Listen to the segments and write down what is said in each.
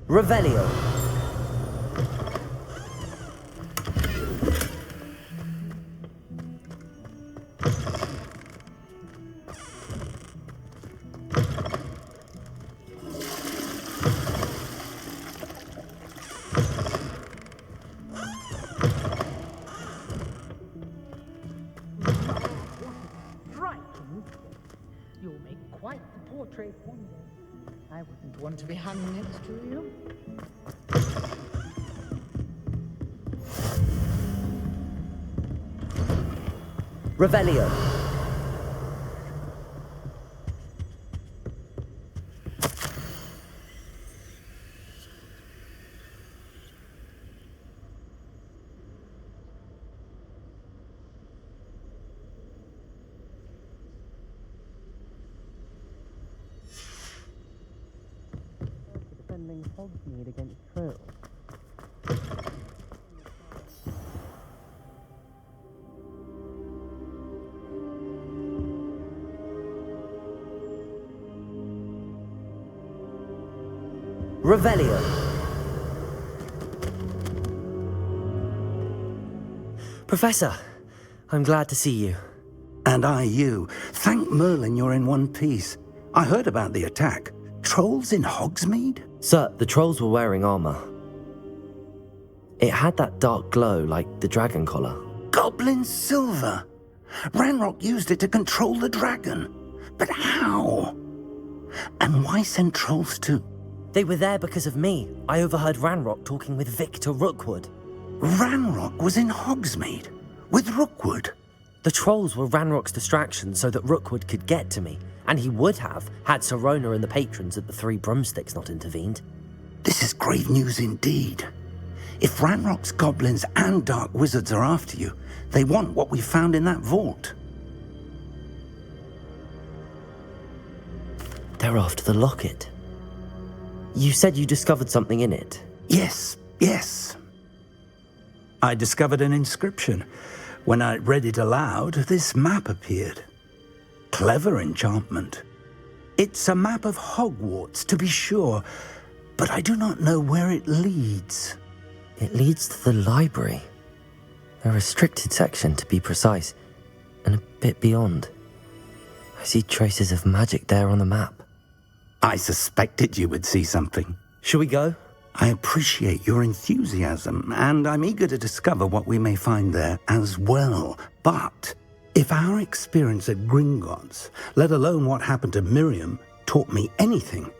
Revelio. You'll make quite the portrait one day. I wouldn't want to be hung next to you. Revelio. Defending Hogsmeade against trolls. Revelio. Professor, I'm glad to see you. And I you. Thank Merlin you're in one piece. I heard about the attack. Trolls in Hogsmeade? Sir, the trolls were wearing armor. It had that dark glow like the dragon collar. Goblin silver! Ranrock used it to control the dragon. But how? And why send trolls to... They were there because of me. I overheard Ranrock talking with Victor Rookwood. Ranrock was in Hogsmeade? With Rookwood? The trolls were Ranrock's distraction so that Rookwood could get to me, and he would have had Sirona and the patrons at the Three Broomsticks not intervened. This is grave news indeed. If Ranrock's goblins and dark wizards are after you, they want what we found in that vault. They're after the locket. You said you discovered something in it. Yes. I discovered an inscription. When I read it aloud, this map appeared. Clever enchantment. It's a map of Hogwarts, to be sure, but I do not know where it leads. It leads to the library. A restricted section, to be precise, and a bit beyond. I see traces of magic there on the map. I suspected you would see something. Shall we go? I appreciate your enthusiasm, and I'm eager to discover what we may find there as well. But if our experience at Gringotts, let alone what happened to Miriam, taught me anything,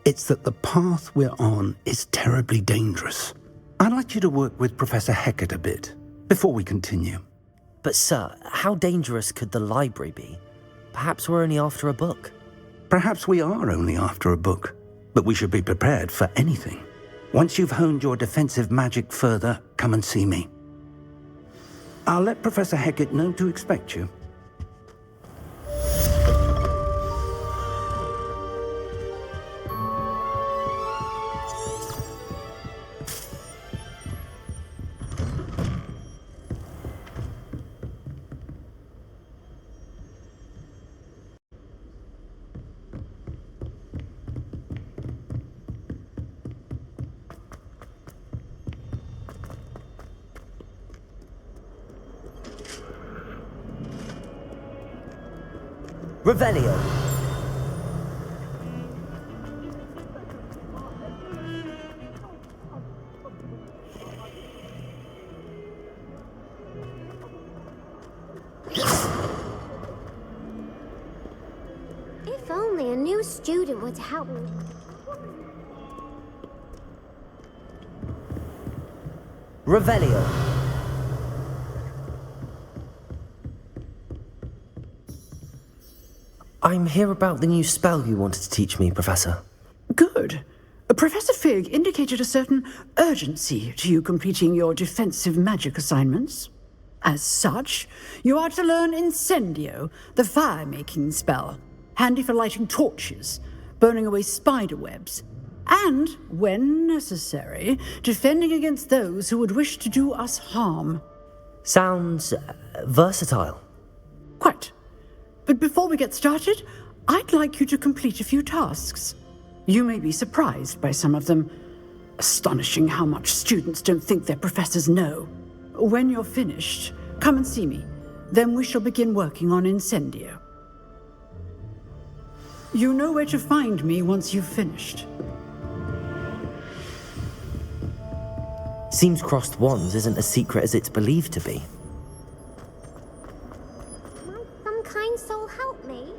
it's that the path we're on is terribly dangerous. I'd like you to work with Professor Hecat a bit, before we continue. But sir, how dangerous could the library be? Perhaps we're only after a book. Perhaps we are only after a book, but we should be prepared for anything. Once you've honed your defensive magic further, come and see me. I'll let Professor Hecat know to expect you. Revelio. If only a new student were to help me. Revelio. I'm here about the new spell you wanted to teach me, Professor. Good. Professor Fig indicated a certain urgency to you completing your defensive magic assignments. As such, you are to learn Incendio, the fire-making spell, handy for lighting torches, burning away spider webs, and, when necessary, defending against those who would wish to do us harm. Sounds versatile. Quite. But before we get started, I'd like you to complete a few tasks. You may be surprised by some of them, Astonishing how much students don't think their professors know. When you're finished, come and see me. Then we shall begin working on Incendio. You know where to find me once you've finished. Seems crossed wands isn't as secret as it's believed to be. Might some kind soul help me?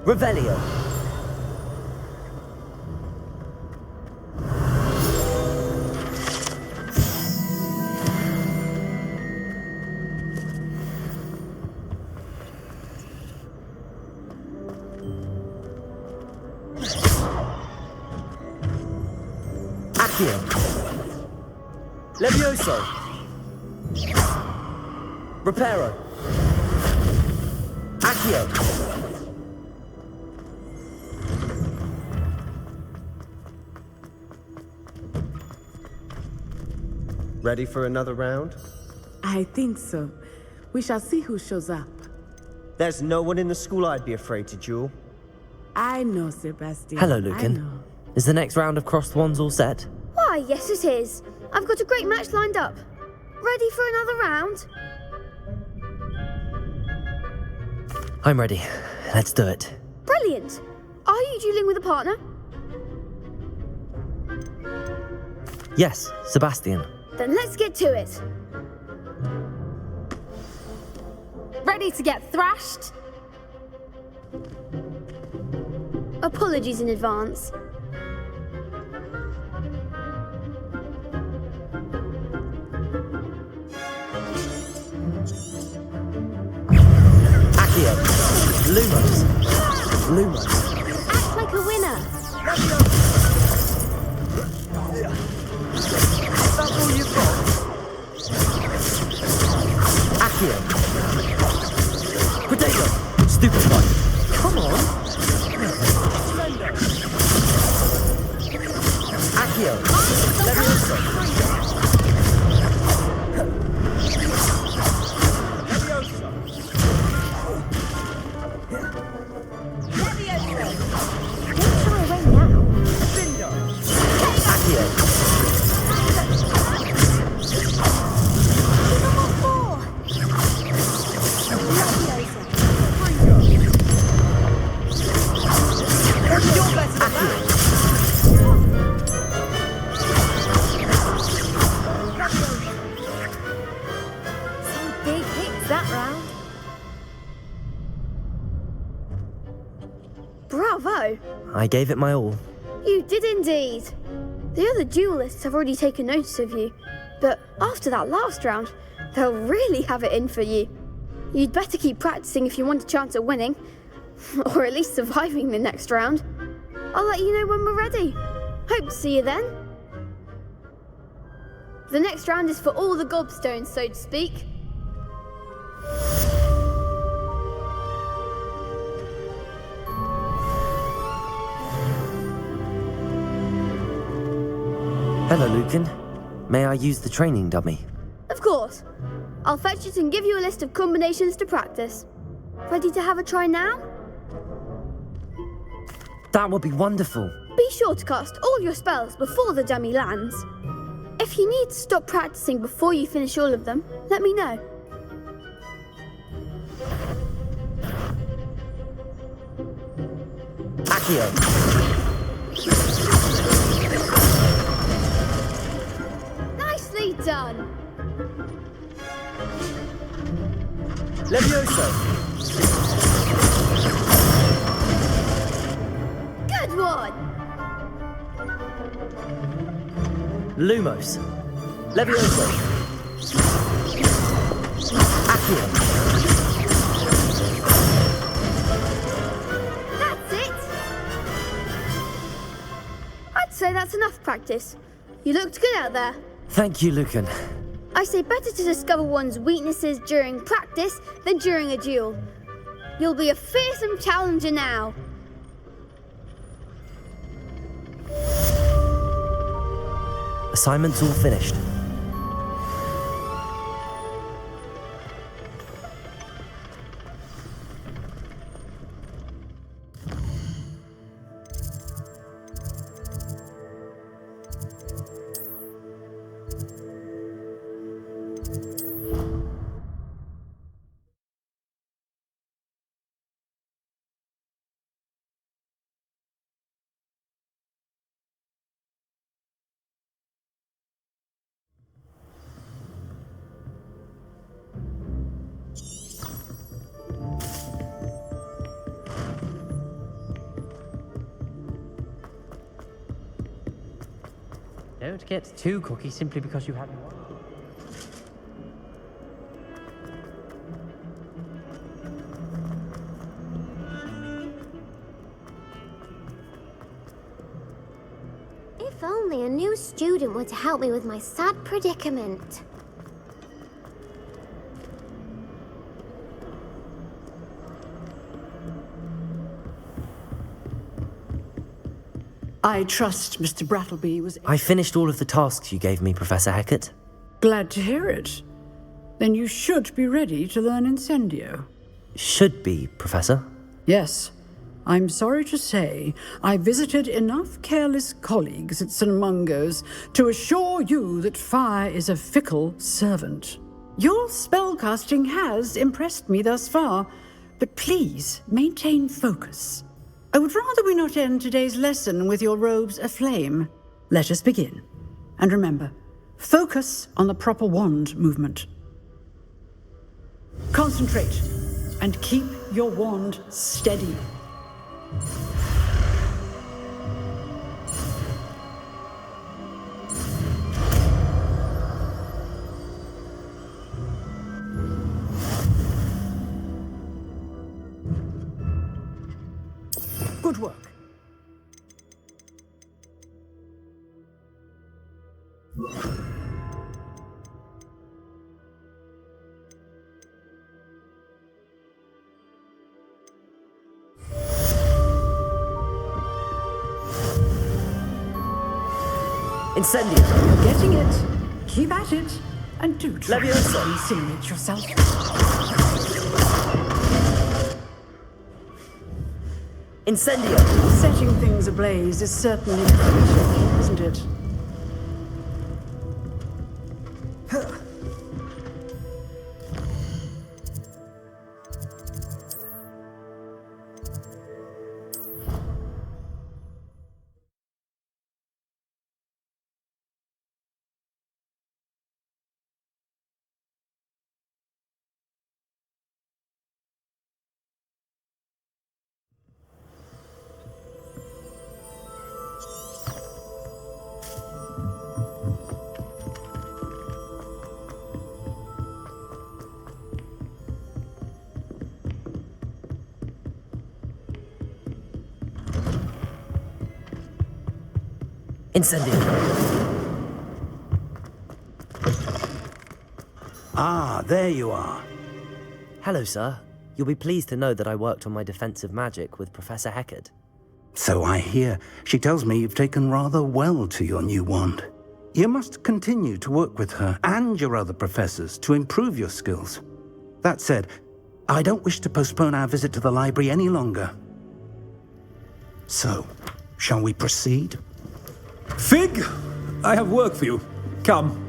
Revelio. Accio. Levioso. Reparo. Accio. Ready for another round? I think so. We shall see who shows up. There's no one in the school I'd be afraid to duel. I know, Sebastian. Hello, I Lucan. know. Is the next round of crossed wands all set? Why, yes it is. I've got a great match lined up. Ready for another round? I'm ready. Let's do it. Brilliant. Are you dueling with a partner? Yes, Sebastian. Then let's get to it. Ready to get thrashed? Apologies in advance. Accio. Lumos. Lumos. Act like a winner. That's all you've got? Accio. Potato. Stupid one. Come on. Accio. Levioso. Don't shy away now. Accio. Some big hits that round. Bravo! I gave it my all. You did indeed. The other duelists have already taken notice of you, but after that last round, they'll really have it in for you. You'd better keep practicing if you want a chance at winning, or at least surviving the next round. I'll let you know when we're ready. Hope to see you then. The next round is for all the gobstones, so to speak. Hello, Lucan. May I use the training dummy? Of course. I'll fetch it and give you a list of combinations to practice. Ready to have a try now? That would be wonderful. Be sure to cast all your spells before the dummy lands. If you need to stop practicing before you finish all of them, let me know. Accio. Nicely done. Levioso. Good one. Lumos. Levioso. Accio. That's it. I'd say that's enough practice. You looked good out there. Thank you, Lucan. I say better to discover one's weaknesses during practice than during a duel. You'll be a fearsome challenger now. Assignment's all finished. Don't get too cocky simply because you haven't won. If only a new student were to help me with my sad predicament. I trust Mr. Brattleby was I finished all of the tasks you gave me, Professor Hecat. glad to hear it. Then you should be ready to learn Incendio. Should be, Professor. Yes, I'm sorry to say I visited enough careless colleagues at St. Mungo's to assure you that fire is a fickle servant. Your spellcasting has impressed me thus far, but please maintain focus. I would rather we not end today's lesson with your robes aflame. Let us begin. And remember, focus on the proper wand movement. Concentrate and keep your wand steady. Good work. Incendio! You're getting it. Keep at it. And do try to Leviosa! incinerate yourself. Incendio! Setting things ablaze is certainly efficient, isn't it? Incendio! Ah, there you are. Hello, sir. You'll be pleased to know that I worked on my defensive magic with Professor Hecat. So I hear. She tells me you've taken rather well to your new wand. You must continue to work with her and your other professors to improve your skills. That said, I don't wish to postpone our visit to the library any longer. So, shall we proceed? Fig, I have work for you. Come.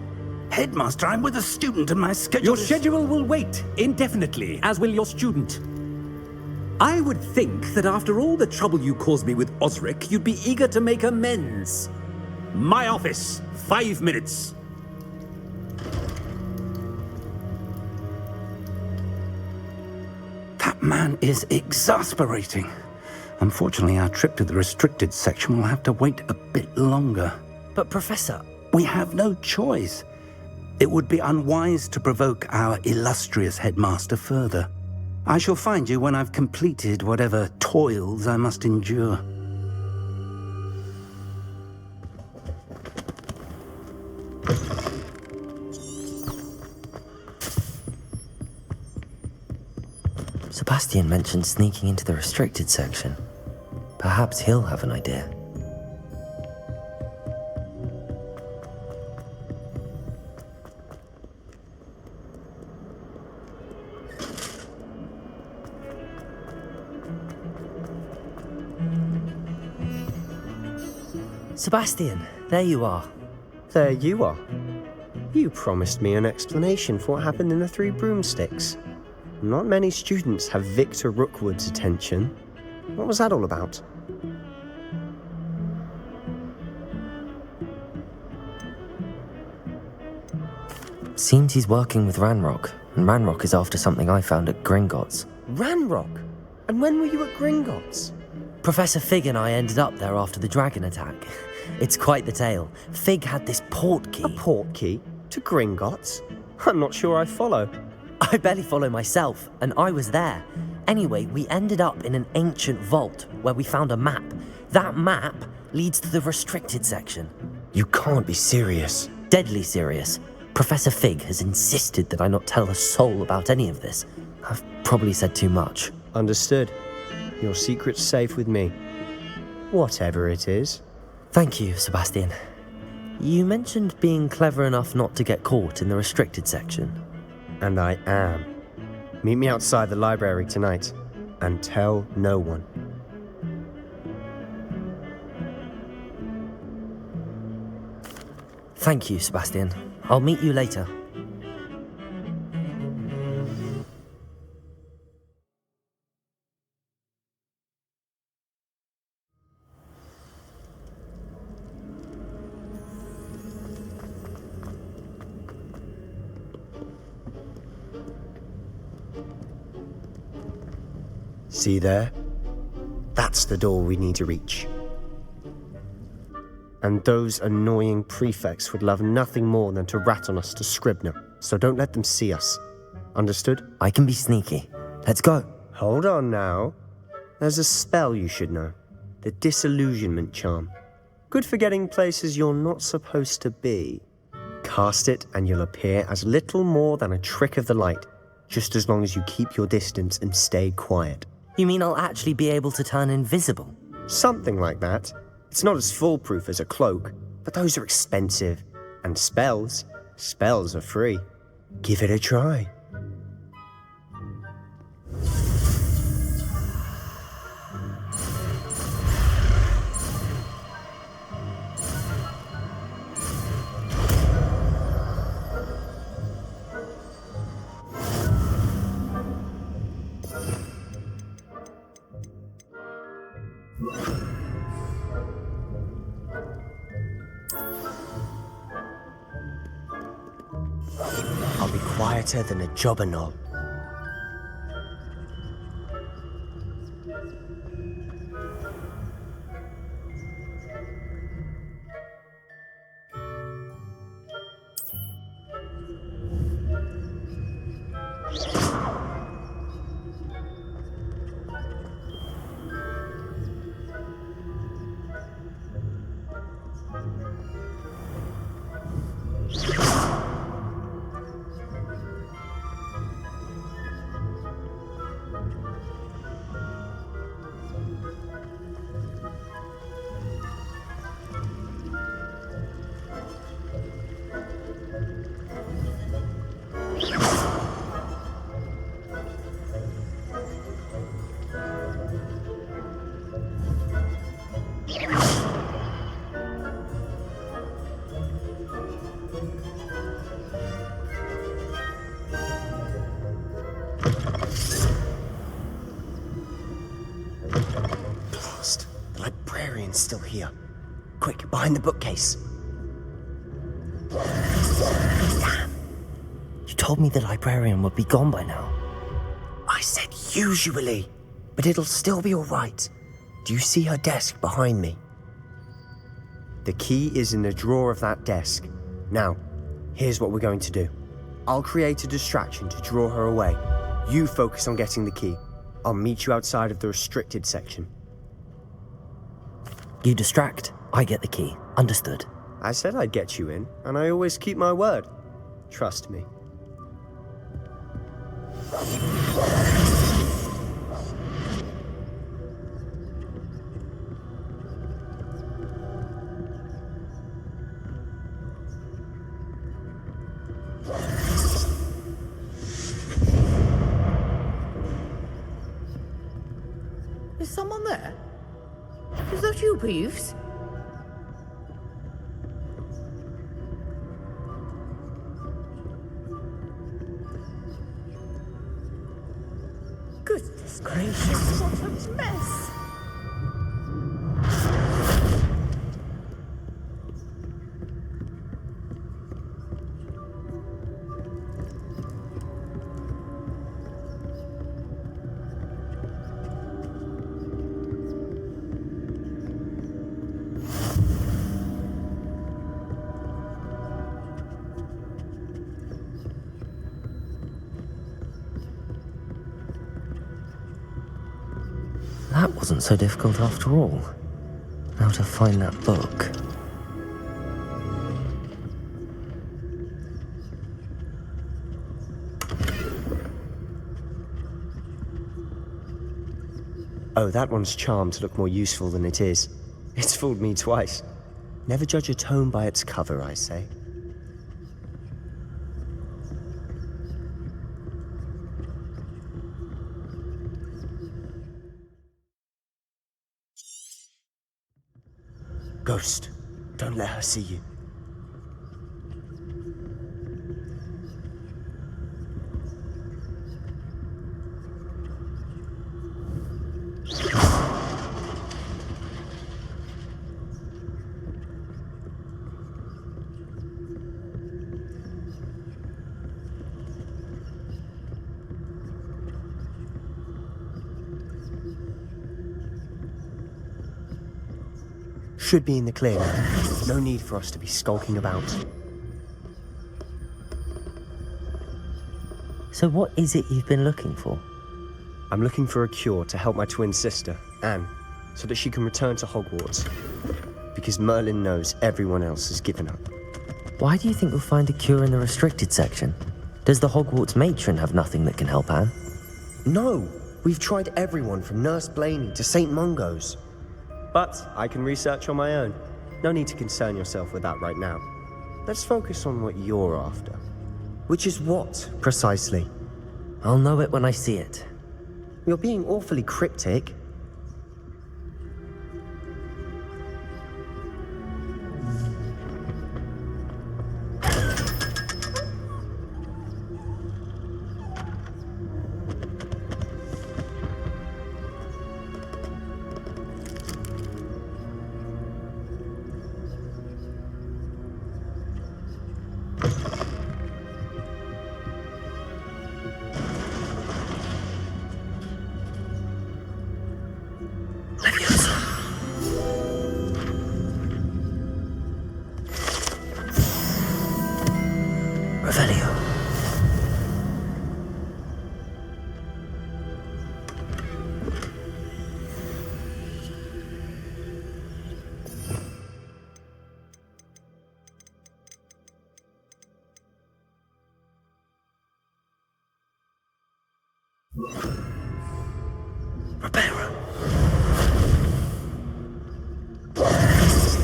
Headmaster, I'm with a student and my schedule Your is... schedule will wait indefinitely, as will your student. I would think that after all the trouble you caused me with Osric, you'd be eager to make amends. My office, 5 minutes. That man is exasperating. Unfortunately, our trip to the restricted section will have to wait a bit longer. But, Professor... We have no choice. It would be unwise to provoke our illustrious headmaster further. I shall find you when I've completed whatever toils I must endure. Sebastian mentioned sneaking into the restricted section. Perhaps he'll have an idea. Sebastian, there you are. There you are. You promised me an explanation for what happened in the Three Broomsticks. Not many students have Victor Rookwood's attention. What was that all about? Seems he's working with Ranrock, and Ranrock is after something I found at Gringotts. Ranrock? And when were you at Gringotts? Professor Fig and I ended up there after the dragon attack. It's quite the tale. Fig had this port key. A port key? To Gringotts? I'm not sure I follow. I barely follow myself, and I was there. Anyway, we ended up in an ancient vault where we found a map. That map leads to the restricted section. You can't be serious. Deadly serious. Professor Fig has insisted that I not tell a soul about any of this. I've probably said too much. Understood. Your secret's safe with me. Whatever it is. Thank you, Sebastian. You mentioned being clever enough not to get caught in the restricted section. And I am. Meet me outside the library tonight, and tell no one. Thank you, Sebastian. I'll meet you later. See there? That's the door we need to reach. And those annoying prefects would love nothing more than to rat on us to Scribner, so don't let them see us. Understood? I can be sneaky. Let's go. Hold on now. There's a spell you should know. The Disillusionment Charm. Good for getting places you're not supposed to be. Cast it and you'll appear as little more than a trick of the light, just as long as you keep your distance and stay quiet. You mean I'll actually be able to turn invisible? Something like that. It's not as foolproof as a cloak, but those are expensive. And spells are free. Give it a try. I'll be quieter than a jobberknoll. Still here. Quick, behind the bookcase. Damn. You told me the librarian would be gone by now. I said usually, but it'll still be all right. Do you see her desk behind me? The key is in the drawer of that desk. Now, here's what we're going to do. I'll create a distraction to draw her away. You focus on getting the key. I'll meet you outside of the restricted section. You distract, I get the key. Understood. I said I'd get you in, and I always keep my word. Trust me. you, Peeves? Goodness gracious, what a mess! That wasn't so difficult after all. Now to find that book. Oh, that one's charmed to look more useful than it is. It's fooled me twice. Never judge a tome by its cover, I say. Ghost, don't let her see you. Should be in the clear now. No need for us to be skulking about. So what is it you've been looking for? I'm looking for a cure to help my twin sister, Anne, so that she can return to Hogwarts. Because Merlin knows everyone else has given up. Why do you think you'll find a cure in the restricted section? Does the Hogwarts matron have nothing that can help Anne? No! We've tried everyone from Nurse Blaney to St. Mungo's. But I can research on my own. No need to concern yourself with that right now. Let's focus on what you're after. Which is what, precisely? I'll know it when I see it. You're being awfully cryptic.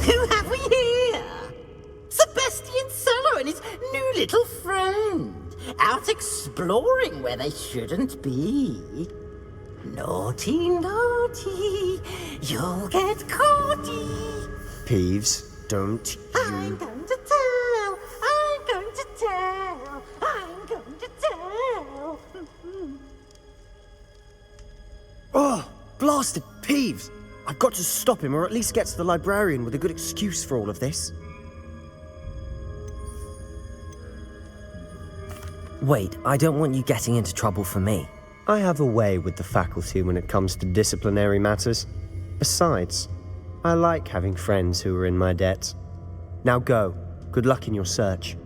Who have we here? Sebastian Sallow and his new little friend, out exploring where they shouldn't be. Naughty, naughty, you'll get caughty. Peeves, don't you... I'm going to tell, I'm going to tell, I'm going to tell. Oh, blasted Peeves! I've got to stop him, or at least get to the librarian with a good excuse for all of this. Wait, I don't want you getting into trouble for me. I have a way with the faculty when it comes to disciplinary matters. Besides, I like having friends who are in my debt. Now go. Good luck in your search.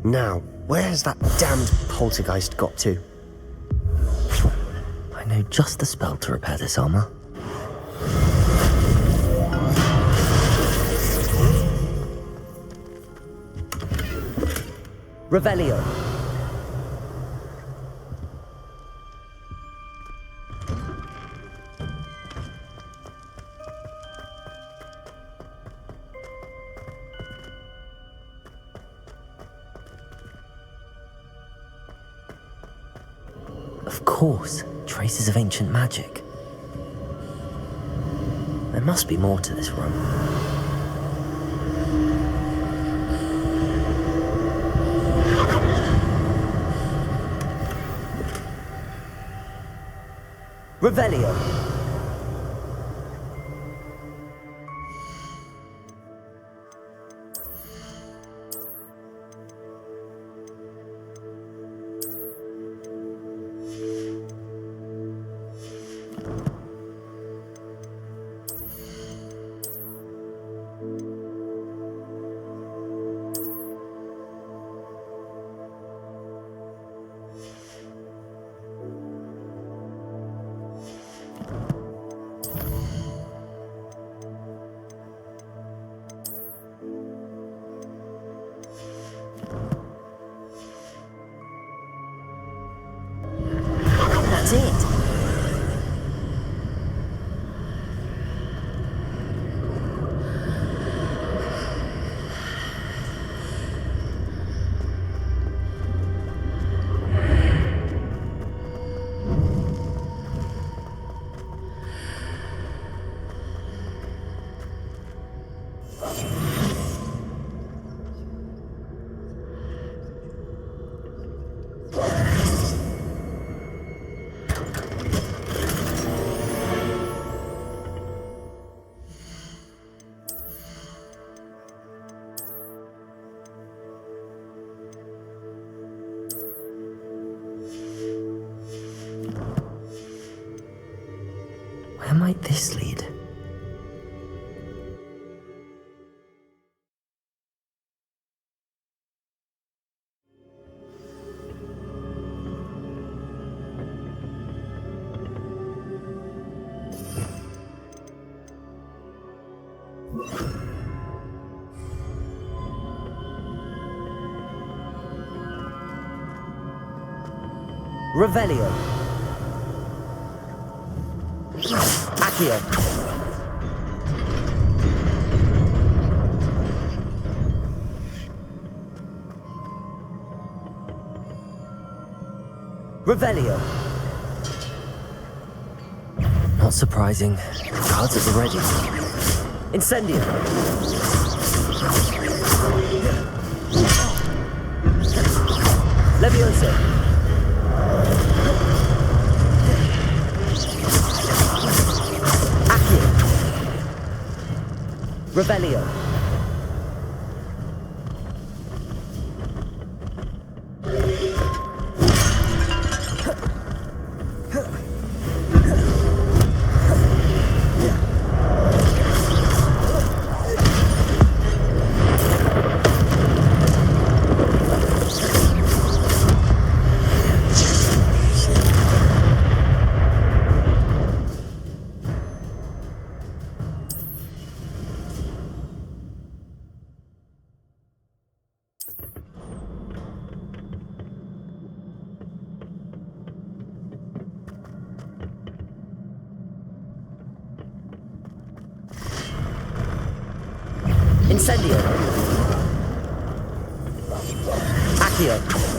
Now, where has that damned poltergeist got to? I know just the spell to repair this armor. Revelio. Of course, traces of ancient magic. There must be more to this room. Revelio. That's it. Where might this lead? Revelio. Accio. Revelio. Not surprising. Cards at the ready. Incendio. Levioso. Accio. Revelio. Incendio. Accio.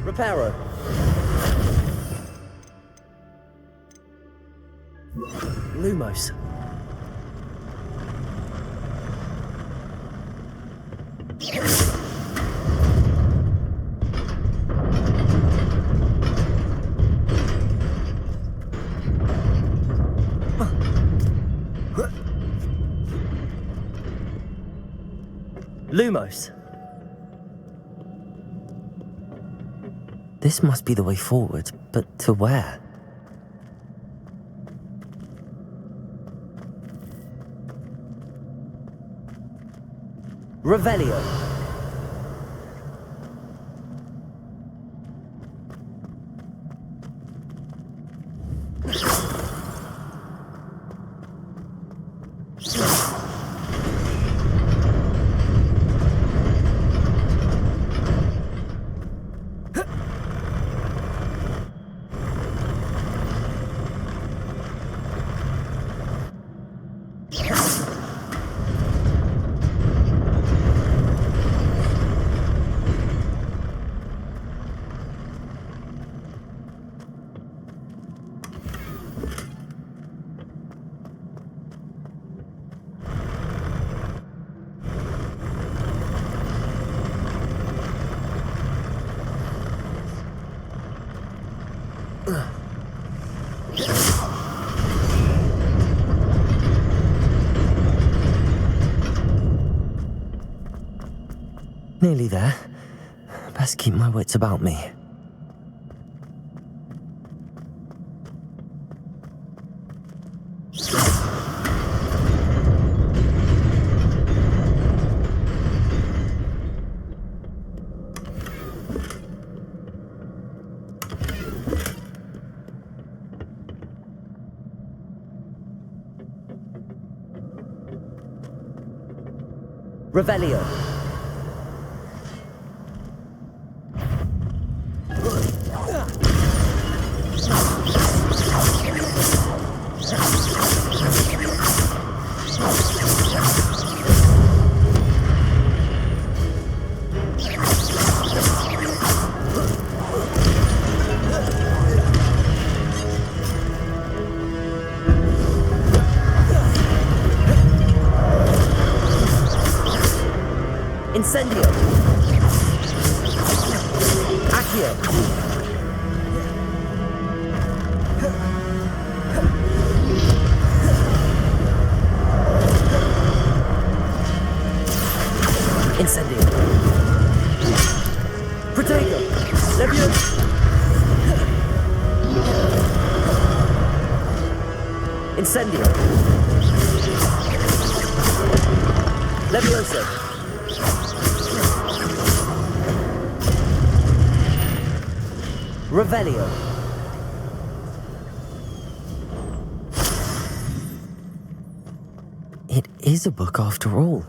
Reparo. Lumos. Lumos. This must be the way forward, but to where? Revelio. Nearly there. Best keep my wits about me. Revelio. Incendio. Accio. Incendio. Protego. Levioso. Incendio. Levioso. Revelio. It is a book after all.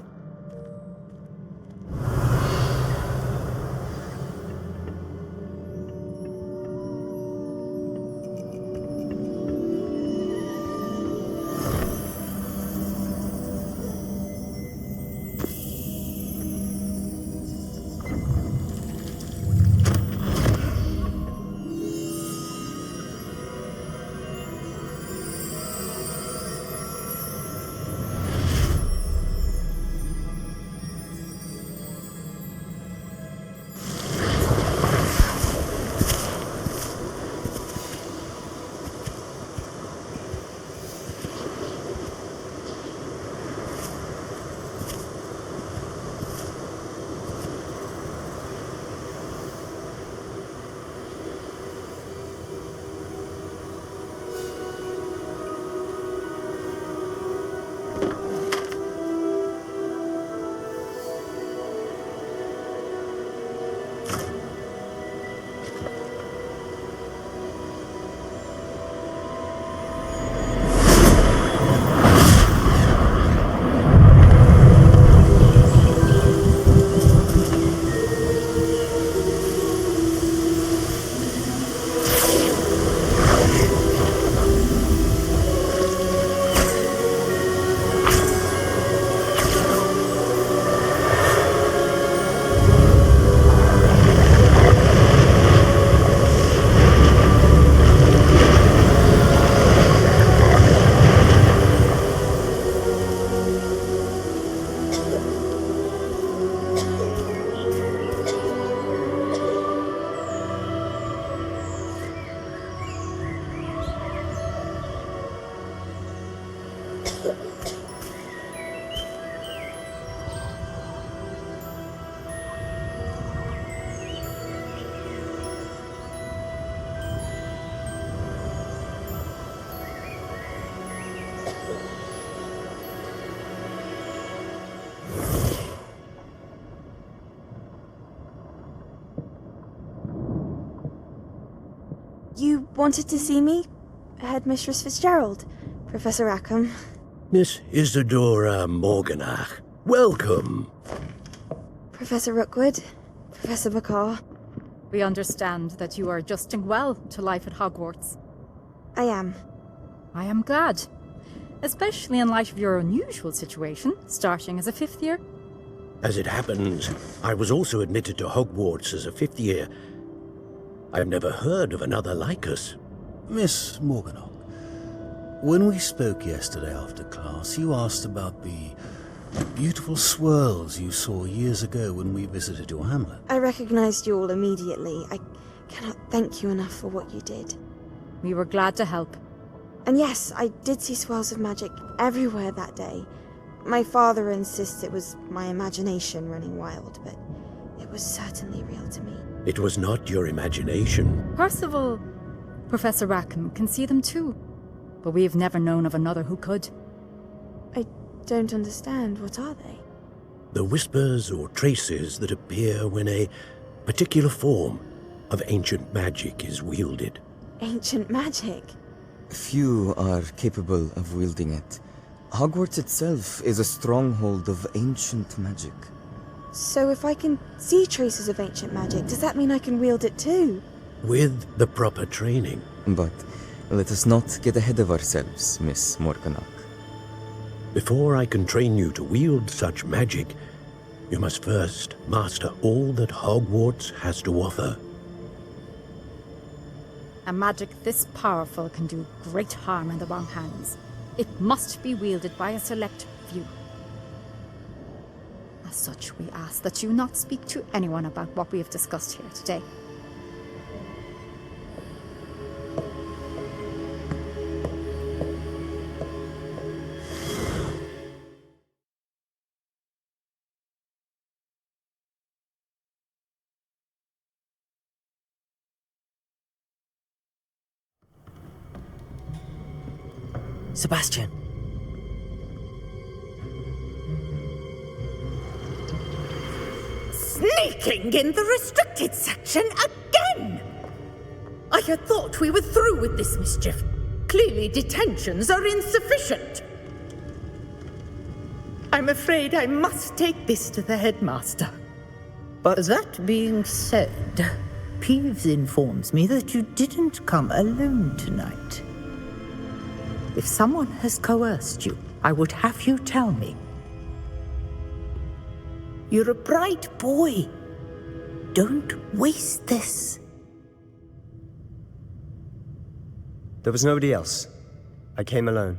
wanted to see me? Headmistress Fitzgerald, Professor Rackham. Miss Isadora Morganach, welcome. Professor Rookwood, Professor Bakar. We understand that you are adjusting well to life at Hogwarts. I am. I am glad. Especially in light of your unusual situation, starting as a 5th year. As it happens, I was also admitted to Hogwarts as a 5th year. I've never heard of another like us. Miss Morganach, when we spoke yesterday after class, you asked about the beautiful swirls you saw years ago when we visited your hamlet. I recognized you all immediately. I cannot thank you enough for what you did. We were glad to help. And yes, I did see swirls of magic everywhere that day. My father insists it was my imagination running wild, but it was certainly real to me. It was not your imagination. Percival, Professor Rackham can see them too, but we have never known of another who could. I don't understand. What are they? The whispers or traces that appear when a particular form of ancient magic is wielded. Ancient magic? Few are capable of wielding it. Hogwarts itself is a stronghold of ancient magic. So if I can see traces of ancient magic, does that mean I can wield it too? With the proper training. But let us not get ahead of ourselves, Miss Morganach. Before I can train you to wield such magic, you must first master all that Hogwarts has to offer. A magic this powerful can do great harm in the wrong hands. It must be wielded by a select few. As such, we ask that you not speak to anyone about what we have discussed here today. Sebastian. Sneaking in the restricted section again! I had thought we were through with this mischief. Clearly detentions are insufficient. I'm afraid I must take this to the headmaster. But that being said, Peeves informs me that you didn't come alone tonight. If someone has coerced you, I would have you tell me. You're a bright boy. Don't waste this. There was nobody else. I came alone.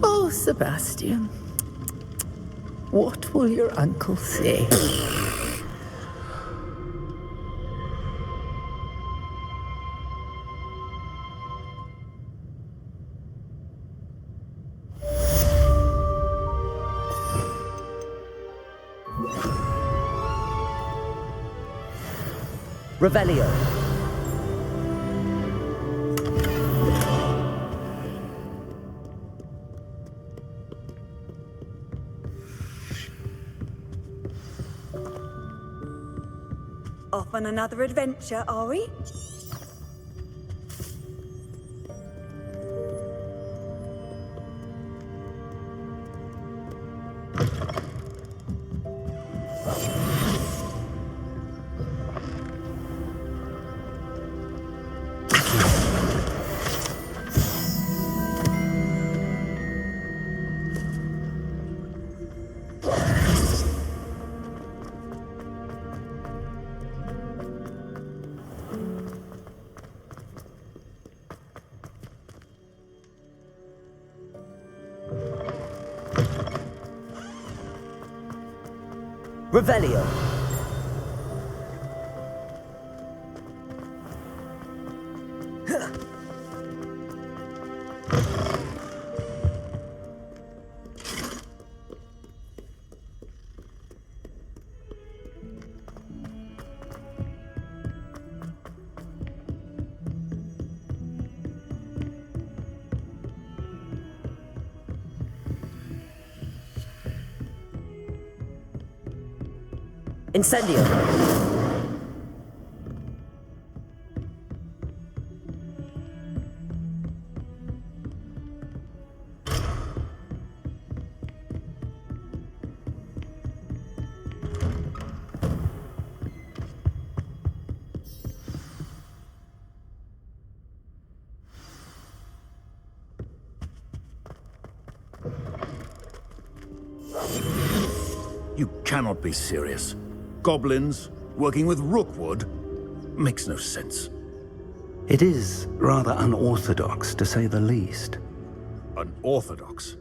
Oh, Sebastian. What will your uncle say? Revelio. Off on another adventure, are we? Revelio. Incendio. You cannot be serious. Goblins working with Rookwood makes no sense. It is rather unorthodox, to say the least. Unorthodox?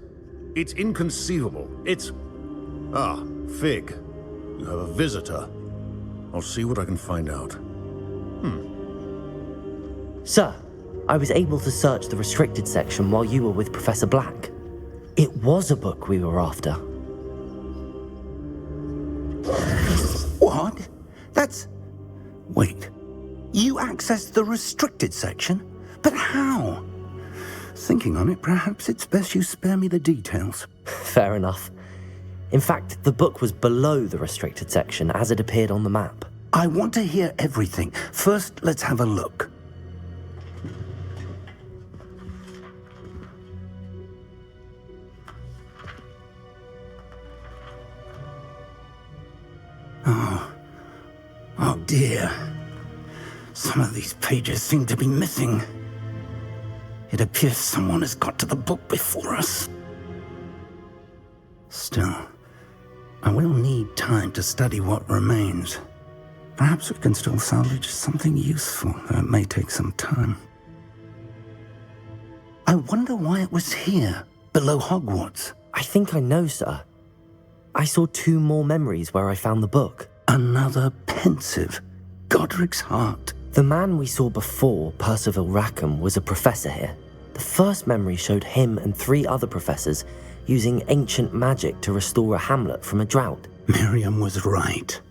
It's inconceivable. It's... Ah, Fig. You have a visitor. I'll see what I can find out. Sir, I was able to search the restricted section while you were with Professor Black. It was a book we were after. What? That's... Wait. You accessed the restricted section? But how? Thinking on it, perhaps it's best you spare me the details. Fair enough. In fact, the book was below the restricted section as it appeared on the map. I want to hear everything. First, let's have a look. Oh dear. Some of these pages seem to be missing. It appears someone has got to the book before us. Still, I will need time to study what remains. Perhaps we can still salvage something useful, though it may take some time. I wonder why it was here, below Hogwarts. I think I know, sir. I saw 2 more memories where I found the book. Another pensive Godric's heart. The man we saw before, Percival Rackham, was a professor here. The first memory showed him and 3 other professors using ancient magic to restore a hamlet from a drought. Miriam was right.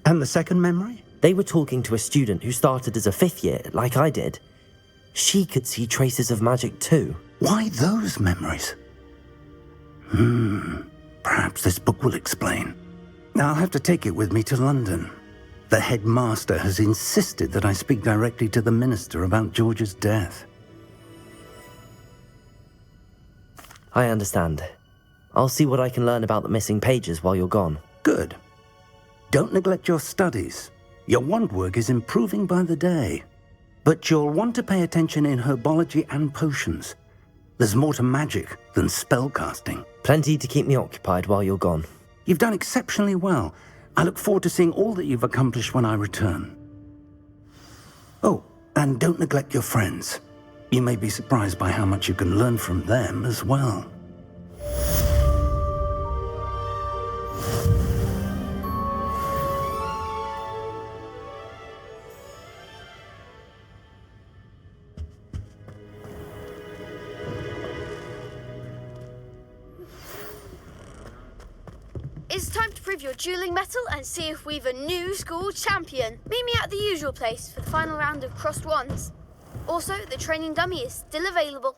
And the second memory? They were talking to a student who started as a 5th year, like I did. She could see traces of magic too. Why those memories? Perhaps this book will explain. I'll have to take it with me to London. The headmaster has insisted that I speak directly to the minister about George's death. I understand. I'll see what I can learn about the missing pages while you're gone. Good. Don't neglect your studies. Your wand work is improving by the day. But you'll want to pay attention in herbology and potions. There's more to magic than spellcasting. Plenty to keep me occupied while you're gone. You've done exceptionally well. I look forward to seeing all that you've accomplished when I return. Oh, and don't neglect your friends. You may be surprised by how much you can learn from them as well. It's time to prove your dueling mettle and see if we've a new school champion. Meet me at the usual place for the final round of crossed wands. Also, the training dummy is still available.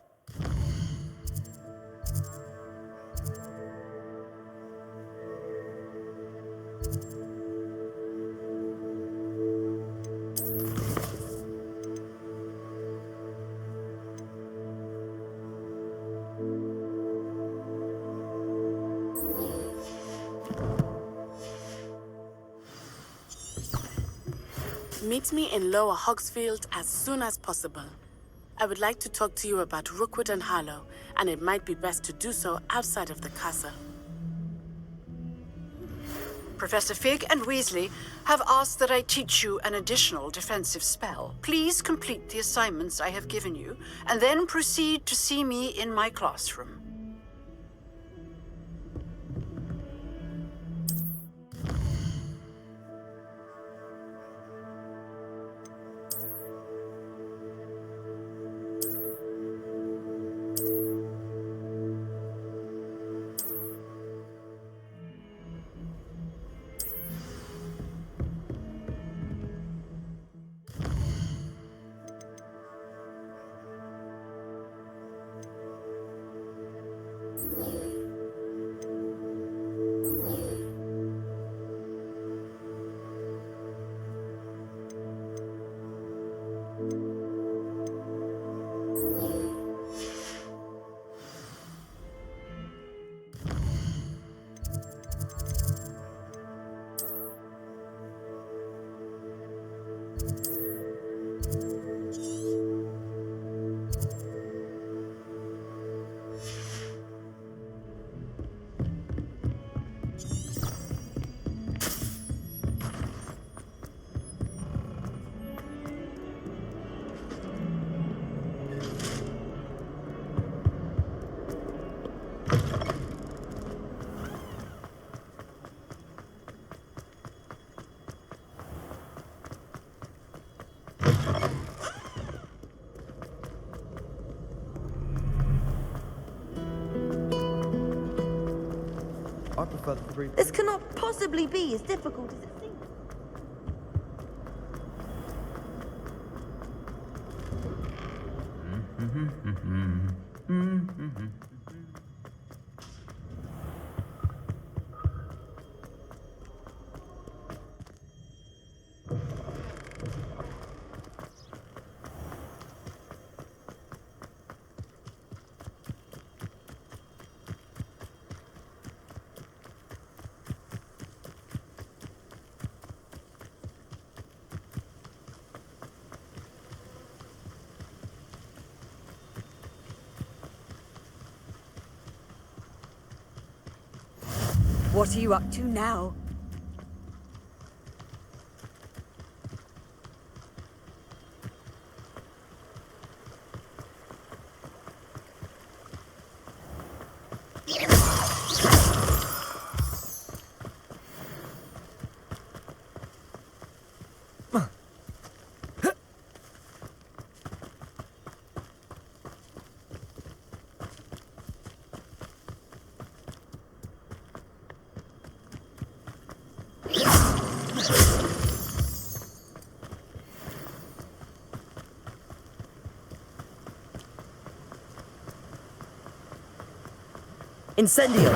Meet me in Lower Hogsfield as soon as possible. I would like to talk to you about Rookwood and Harlow, and it might be best to do so outside of the castle. Professor Fig and Weasley have asked that I teach you an additional defensive spell. Please complete the assignments I have given you, and then proceed to see me in my classroom. further through. This cannot possibly be as difficult as it seems. What are you up to now? Incendio!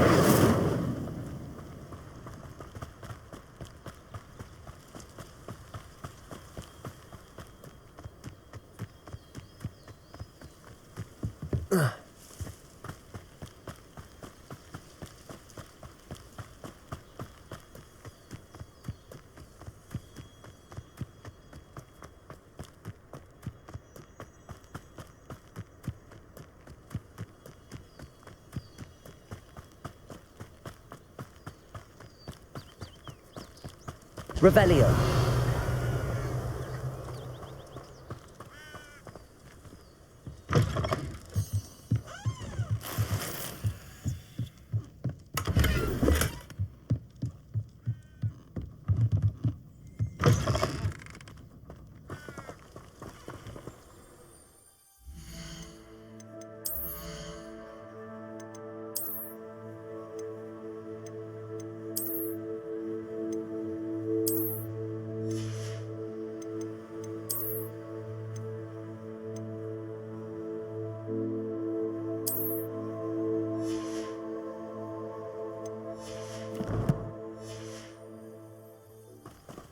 Revelio.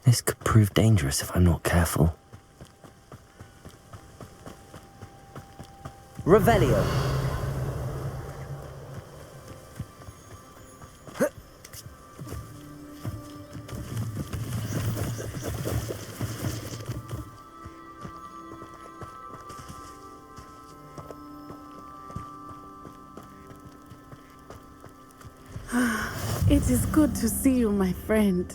This could prove dangerous if I'm not careful. Revelio. It is good to see you, my friend.